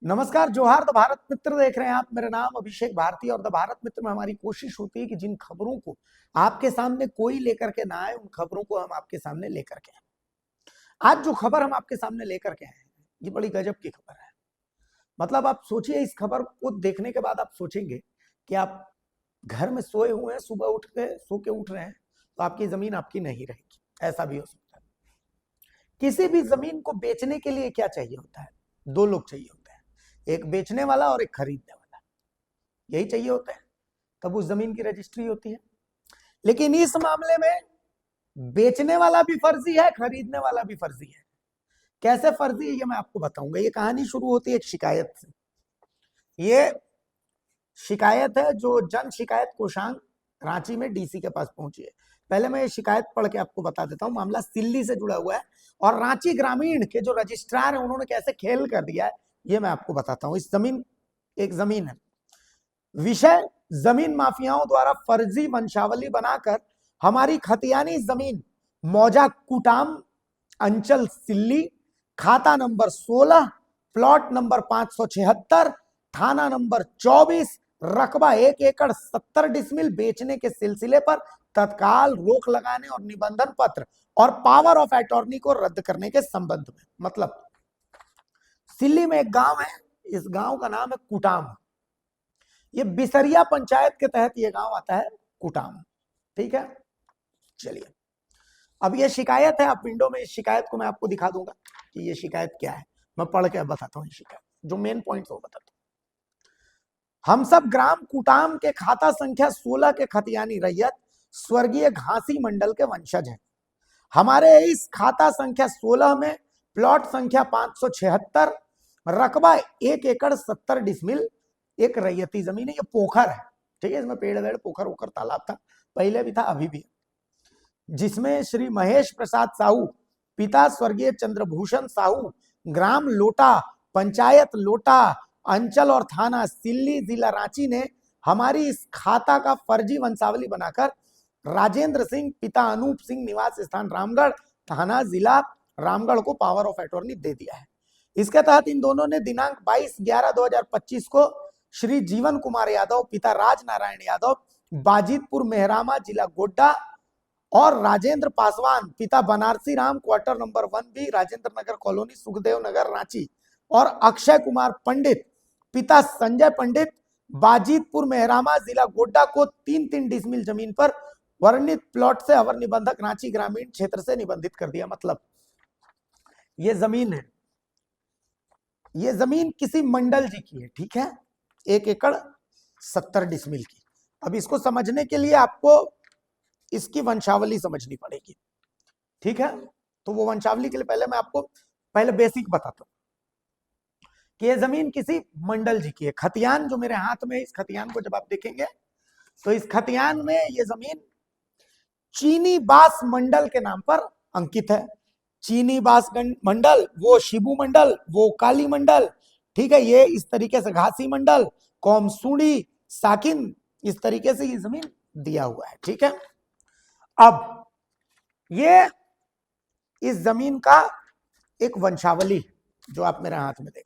नमस्कार, जोहार। द भारत मित्र देख रहे हैं आप। मेरा नाम अभिषेक भारती और द भारत मित्र में हमारी कोशिश होती है कि जिन खबरों को आपके सामने कोई लेकर के ना आए, उन खबरों को हम आपके सामने लेकर के आए। आज जो खबर हम आपके सामने लेकर के आए हैं, ये बड़ी गजब की खबर है। मतलब आप सोचिए, इस खबर को देखने के बाद आप सोचेंगे कि आप घर में सोए हुए हैं, सुबह उठ के सो के उठ रहे हैं, तो आपकी जमीन आपकी नहीं रहेगी। ऐसा भी हो सकता है। किसी भी जमीन को बेचने के लिए क्या चाहिए होता है? दो लोग चाहिए होते हैं, एक बेचने वाला और एक खरीदने वाला। यही चाहिए होता है, तब उस जमीन की रजिस्ट्री होती है। लेकिन इस मामले में बेचने वाला भी फर्जी है, खरीदने वाला भी फर्जी है। कैसे फर्जी है ये मैं आपको बताऊंगा। ये कहानी शुरू होती है एक शिकायत से। ये शिकायत है जो जन शिकायत कोषांग रांची में डीसी के पास पहुंची है। पहले मैं ये शिकायत पढ़ के आपको बता देता हूं। मामला सिल्ली से जुड़ा हुआ है और रांची ग्रामीण के जो रजिस्ट्रार है उन्होंने कैसे खेल कर दिया है ये मैं आपको बताता हूं। इस जमीन एक जमीन है। विषय, जमीन माफियाओं द्वारा फर्जी वंशावली बनाकर हमारी खतियानी जमीन मौजा कुटाम, अंचल सिल्ली, खाता नंबर 16, प्लॉट नंबर 576, थाना नंबर 24, रकबा 1 एकड़ 70 डिसमिल बेचने के सिलसिले पर तत्काल रोक लगाने और निबंधन पत्र और पावर ऑफ अटॉर्नी को रद्द करने के संबंध में। मतलब सिल्ली में एक गांव है, इस गांव का नाम है कुटाम। ये बिसरिया पंचायत के तहत ये गांव आता है, कुटाम। ठीक है, चलिए अब ये शिकायत है। आप विंडो में इस शिकायत को मैं आपको दिखा दूंगा कि ये शिकायत क्या है। मैं पढ़ के बताता हूँ। ये शिकायत जो मेन पॉइंट वो बताता हूँ। हम सब ग्राम कुटाम के खाता संख्या 16 के खतियानी रैयत स्वर्गीय घासी मंडल के वंशज हैं। हमारे इस खाता संख्या 16 में प्लॉट संख्या 576, रकबा 1 एकड़ 70 डिसमिल एक रैयती जमीन है। ये पोखर है, ठीक है। इसमें पेड़ वेड़, पोखर वोखर, तालाब था, पहले भी था, अभी भी, जिसमें श्री महेश प्रसाद साहू, पिता स्वर्गीय चंद्रभूषण साहू, ग्राम लोटा, पंचायत लोटा, अंचल और थाना सिल्ली, जिला रांची ने हमारी इस खाता का फर्जी वंशावली बनाकर राजेंद्र सिंह, पिता अनूप सिंह, निवास स्थान रामगढ़, थाना जिला रामगढ़ को पावर ऑफ अटॉर्नी दे दिया है। इसके तहत इन दोनों ने दिनांक 22/11/2025 को श्री जीवन कुमार यादव, पिता राज नारायण यादव, बाजितपुर मेहरामा, जिला गोड्डा, और राजेंद्र पासवान, पिता Banarasi Ram, quarter number 1B, Rajendra Nagar colony, Sukhdev Nagar, Ranchi, और अक्षय कुमार पंडित, पिता संजय पंडित, बाजितपुर मेहरामा, जिला गोड्डा को 3-3 डिसमिल जमीन पर वर्णित प्लॉट से अवर निबंधक रांची ग्रामीण क्षेत्र से निबंधित कर दिया। मतलब ये जमीन है, ये जमीन किसी मंडल जी की है, ठीक है, 1 एकड़ 70 डिसमिल की। अब इसको समझने के लिए आपको इसकी वंशावली समझनी पड़ेगी, ठीक है। तो वो वंशावली के लिए पहले मैं आपको बेसिक बताता हूं कि ये जमीन किसी मंडल जी की है। खतियान जो मेरे हाथ में, इस खतियान को जब आप देखेंगे तो इस खतियान में ये जमीन चीनी बास मंडल के नाम पर अंकित है। चीनी बास मंडल, वो शिबू मंडल, वो काली मंडल, ठीक है। ये इस तरीके से घासी मंडल, कौमसुड़ी, साकिन, इस तरीके से ये जमीन दिया हुआ है, ठीक है। अब ये इस जमीन का एक वंशावली जो आप मेरे हाथ में देख,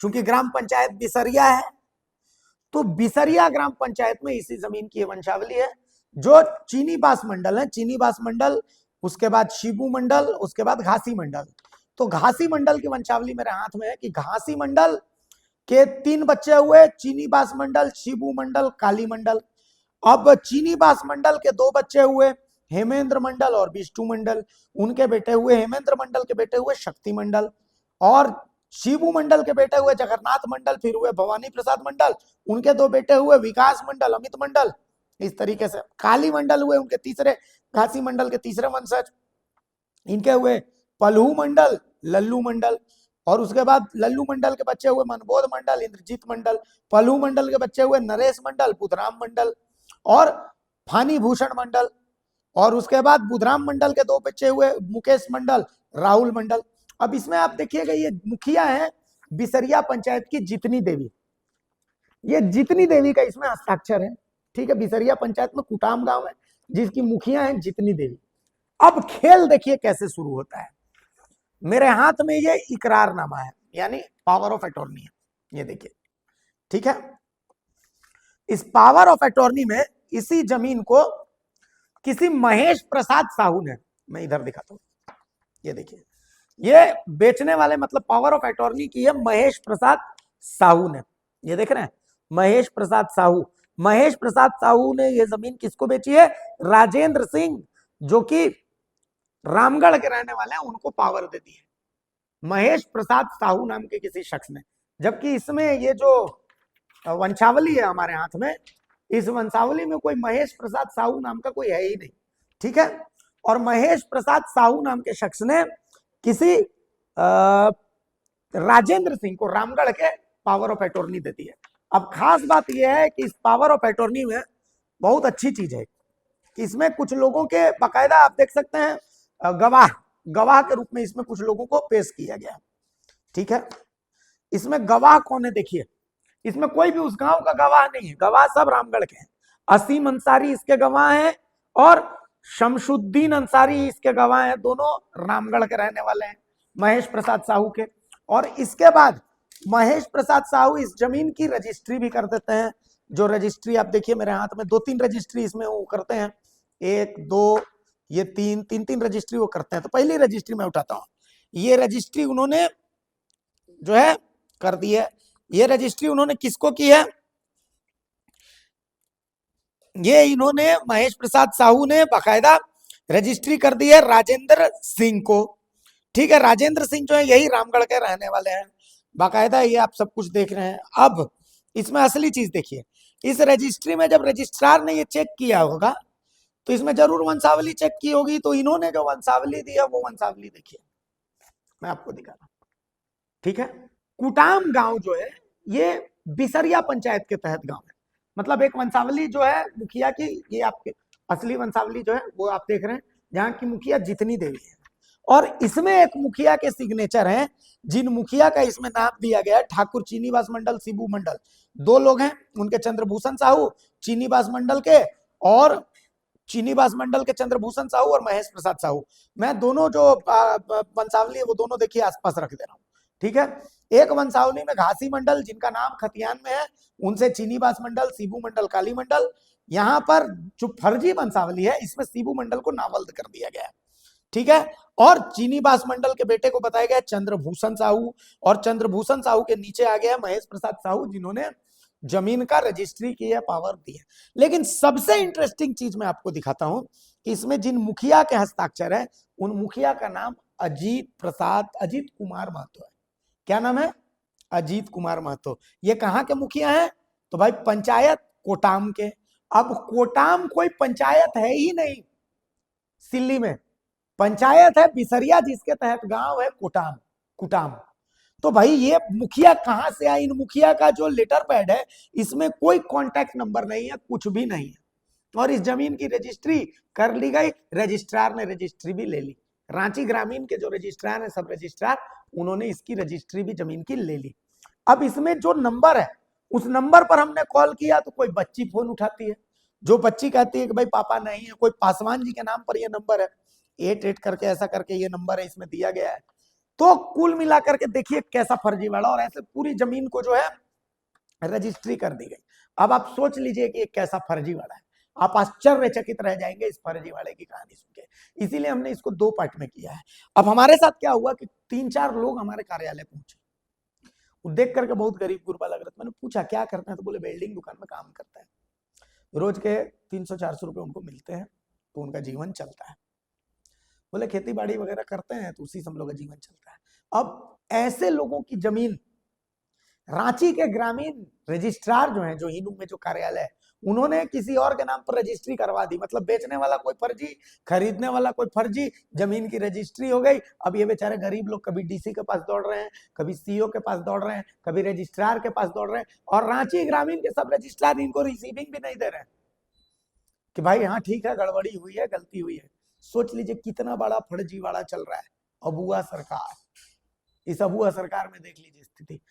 चूंकि ग्राम पंचायत बिसरिया है तो बिसरिया ग्राम पंचायत में इसी जमीन की वंशावली है। जो चीनी बास मंडल है, चीनी बास मंडल, उसके बाद शिबू मंडल, उसके बाद घासी मंडल। तो घासी मंडल की वंशावली मेरे हाथ में है कि घासी मंडल के 3 बच्चे हुए, चीनी बास मंडल, शिबू मंडल, काली मंडल। अब चीनी बास मंडल के 2 बच्चे हुए, हेमेंद्र मंडल और विष्णु मंडल। उनके बेटे हुए, हेमेंद्र मंडल के बेटे हुए शक्ति मंडल, और शिबू मंडल के बेटे हुए जगन्नाथ मंडल, फिर हुए भवानी प्रसाद मंडल। उनके 2 बेटे हुए विकास मंडल, अमित मंडल। इस तरीके से काली मंडल हुए उनके तीसरे, घासी मंडल के तीसरे वंशज। इनके हुए पलहू मंडल, लल्लू मंडल, और उसके बाद लल्लू मंडल के बच्चे हुए मनबोध मंडल, इंद्रजीत मंडल। पलहू मंडल के बच्चे हुए नरेश मंडल, बुधराम मंडल और फानी भूषण मंडल। और उसके बाद बुधराम मंडल के 2 बच्चे हुए, मुकेश मंडल, राहुल मंडल। अब इसमें आप देखिएगा, ये मुखिया है बिसरिया पंचायत की जितनी देवी। ये जितनी देवी का इसमें हस्ताक्षर है, ठीक है। बिसरिया पंचायत में कुटाम गांव है जिसकी मुखिया है जितनी देवी। अब खेल देखिए कैसे शुरू होता है। मेरे हाथ में ये इकरारनामा है, यानी पावर ऑफ अटॉर्नी है। ये देखिए, ठीक है। इस पावर ऑफ अटॉर्नी में इसी जमीन को किसी महेश प्रसाद साहू ने, मैं इधर दिखाता हूं, ये देखिए, ये बेचने वाले मतलब पावर ऑफ अटॉर्नी की है महेश प्रसाद साहू ने। ये देख रहे हैं, महेश प्रसाद साहू। महेश प्रसाद साहू ने ये जमीन किसको बेची है? राजेंद्र सिंह, जो कि रामगढ़ के रहने वाले हैं, उनको पावर दे दी है महेश प्रसाद साहू नाम के किसी शख्स ने। जबकि इसमें ये जो वंशावली है हमारे हाथ में, इस वंशावली में कोई महेश प्रसाद साहू नाम का कोई है ही नहीं, ठीक है। और महेश प्रसाद साहू नाम के शख्स ने किसी राजेंद्र सिंह को रामगढ़ के पावर ऑफ अटॉर्नी दे दी है। अब खास बात यह है कि इस पावर ऑफ अटॉर्नी में बहुत अच्छी चीज है कि इसमें कुछ लोगों के बाकायदा आप देख सकते हैं गवाह के रूप में इसमें कुछ लोगों को पेश किया गया, ठीक है। इसमें गवाह कौन है? देखिए, इसमें कोई भी उस गांव का गवाह नहीं है, गवाह सब रामगढ़ के हैं। असीम अंसारी इसके गवाह हैं और शमशुद्दीन अंसारी इसके गवाह हैं, दोनों रामगढ़ के रहने वाले हैं महेश प्रसाद साहू के। और इसके बाद महेश प्रसाद साहू इस जमीन की रजिस्ट्री भी कर देते हैं। जो रजिस्ट्री आप देखिए मेरे हाथ में 2-3 रजिस्ट्री इसमें वो करते हैं, 1 2 ये 3 रजिस्ट्री वो करते हैं। तो पहली रजिस्ट्री मैं उठाता हूं, ये रजिस्ट्री उन्होंने जो है कर दी है। ये रजिस्ट्री उन्होंने किसको की है? ये इन्होंने महेश प्रसाद साहू ने बाकायदा रजिस्ट्री कर दी है राजेंद्र सिंह को, ठीक है। राजेंद्र सिंह जो है यही रामगढ़ के रहने वाले हैं, बाकायदा ये आप सब कुछ देख रहे हैं। अब इसमें असली चीज देखिए, इस रजिस्ट्री में जब रजिस्ट्रार ने ये चेक किया होगा तो इसमें जरूर वंशावली चेक की होगी, तो इन्होंने जो वंशावली दी है वो वंशावली देखिए, मैं आपको दिखा रहा हूं, ठीक है। कुटाम गांव जो है ये बिसरिया पंचायत के तहत गांव है। मतलब एक वंशावली जो है मुखिया की, ये आपके असली वंशावली जो है वो आप देख रहे हैं, जहां की मुखिया जितनी देवी है। और इसमें एक मुखिया के सिग्नेचर हैं, जिन मुखिया का इसमें नाम दिया गया है ठाकुर चीनीवास मंडल, शिबू मंडल, 2 लोग हैं उनके, चंद्रभूषण साहू चीनीवास मंडल के, और चीनीवास मंडल के चंद्रभूषण साहू और महेश प्रसाद साहू। मैं दोनों जो वंशावली है वो दोनों देखिए आसपास रख दे रहा हूं, ठीक है। एक वंशावली में घासी मंडल, जिनका नाम खतियान में है, उनसे चीनीवास मंडल, शिबू मंडल, काली मंडल। यहाँ पर जो फर्जी वंशावली है इसमें शिबू मंडल को नावल्द कर दिया गया है, ठीक है। और चीनीवास मंडल के बेटे को बताया गया चंद्रभूषण साहू, और चंद्रभूषण साहू के नीचे आ गया महेश प्रसाद साहू, जिन्होंने जमीन का रजिस्ट्री की है, पावर दी है। लेकिन सबसे इंटरेस्टिंग चीज मैं आपको दिखाता हूं कि इसमें जिन मुखिया के हस्ताक्षर है, उन मुखिया का नाम अजीत कुमार महतो है। क्या नाम है? अजीत कुमार महतो। ये कहां के मुखिया हैं? तो भाई पंचायत कोटाम के। अब कोटाम कोई पंचायत है ही नहीं, सिल्ली में पंचायत है बिसरिया, जिसके तहत गांव है कुटाम। तो भाई ये मुखिया कहां से आया? इन मुखिया का जो लेटर पैड है इसमें कोई कॉन्टैक्ट नंबर नहीं है, कुछ भी नहीं है। और इस जमीन की रजिस्ट्री कर ली गई, रजिस्ट्रार ने रजिस्ट्री भी ले ली। रांची ग्रामीण के जो रजिस्ट्रार है, सब रजिस्ट्रार, उन्होंने इसकी रजिस्ट्री भी जमीन की ले ली। अब इसमें जो नंबर है, उस नंबर पर हमने कॉल किया तो कोई बच्ची फोन उठाती है, जो बच्ची कहती है कि भाई पापा नहीं है, कोई पासवान जी के नाम पर यह नंबर है, 88 करके ऐसा करके ये नंबर है, इसमें दिया गया है। तो कुल मिलाकर के देखिए कैसा फर्जीवाड़ा, और ऐसे पूरी जमीन को जो है रजिस्ट्री कर दी गई। अब आप सोच लीजिए कि ये कैसा फर्जीवाड़ा है, आप आश्चर्यचकित रह जाएंगे इस फर्जीवाड़े की कहानी सुन के। इसीलिए हमने इसको 2 पार्ट में किया है। अब हमारे साथ क्या हुआ कि 3-4 लोग हमारे कार्यालय पहुंचे, वो देख करके बहुत गरीब गुरबा लग रहा था। मैंने पूछा क्या करते हैं, तो बोले वेल्डिंग दुकान में काम करते हैं, रोज के 300-400 रुपए उनको मिलते हैं, तो उनका जीवन चलता है। बोले खेती बाड़ी वगैरह करते हैं, तो उसी से हम लोग का जीवन चलता है। अब ऐसे लोगों की जमीन रांची के ग्रामीण रजिस्ट्रार जो है, जो हिनू में जो कार्यालय है, उन्होंने किसी और के नाम पर रजिस्ट्री करवा दी। मतलब बेचने वाला कोई फर्जी, खरीदने वाला कोई फर्जी, जमीन की रजिस्ट्री हो गई। अब ये बेचारे गरीब लोग कभी डीसी के पास दौड़ रहे हैं, कभी सीओ के पास दौड़ रहे हैं, कभी रजिस्ट्रार के पास दौड़ रहे हैं, और रांची ग्रामीण के सब रजिस्ट्रार इनको रिसीविंग भी नहीं दे रहे हैं कि भाई हाँ ठीक है, गड़बड़ी हुई है, गलती हुई है। सोच लीजिए कितना बड़ा फर्जीवाड़ा चल रहा है। अबुआ सरकार, इस अबुआ सरकार में देख लीजिए स्थिति।